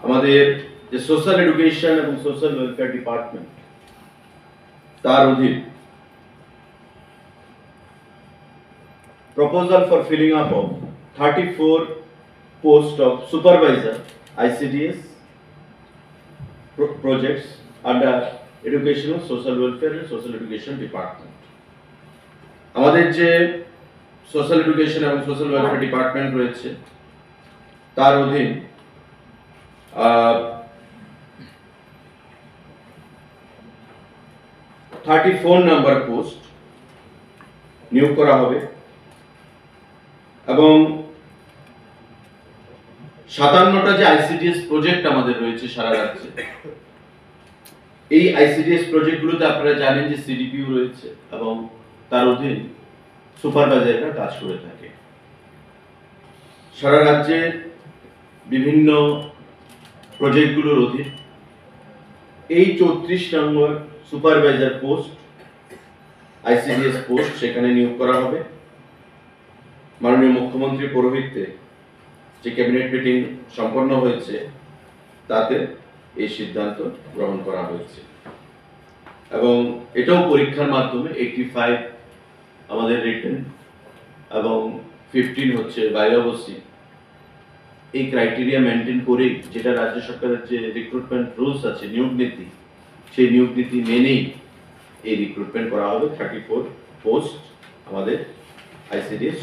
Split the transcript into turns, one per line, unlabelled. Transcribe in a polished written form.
আমাদের যে social education এবং সোশ্যাল ওয়েলফেয়ার ডিপার্টমেন্ট তার অধীন proposal for filling up of 34 posts of supervisor ICDS projects under educational social welfare and social education department. আমাদের যে social education এবং social welfare department রয়েছে তার অধীন 34 নাম্বার পোস্ট নিয়োগ করা হবে এবং 57টা যে আইসিডিএস প্রজেক্ট আমাদের রয়েছে সারা রাজ্যে, এই আইসিডিএস প্রজেক্টগুলোতে আপনারা জানেন যে সিডিপিও রয়েছে এবং তার অধীন সুপারভাইজাররা কাজ করে থাকে। সারা রাজ্যে বিভিন্ন প্রজেক্টগুলোর অধীন এই 34 নম্বর সুপারভাইজার পোস্ট আইসিডিএস পোস্ট সেখানে নিয়োগ করা হবে। মাননীয় মুখ্যমন্ত্রীর পৌরোহিত্যে যে ক্যাবিনেট মিটিং সম্পন্ন হয়েছে তাতে এই সিদ্ধান্ত গ্রহণ করা হয়েছে এবং এটাও পরীক্ষার মাধ্যমে 85 আমাদের রিটেন এবং 15 হচ্ছে বায়োবসি, এই ক্রাইটেরিয়া মেনটেন করে যেটা রাজ্য সরকারের যে রিক্রুটমেন্ট রুলস আছে নিয়োগ নীতি, সেই নিয়োগ নীতি মেনেই এই রিক্রুটমেন্ট করা হবে 34 পোস্ট আমাদের আইসিডিএস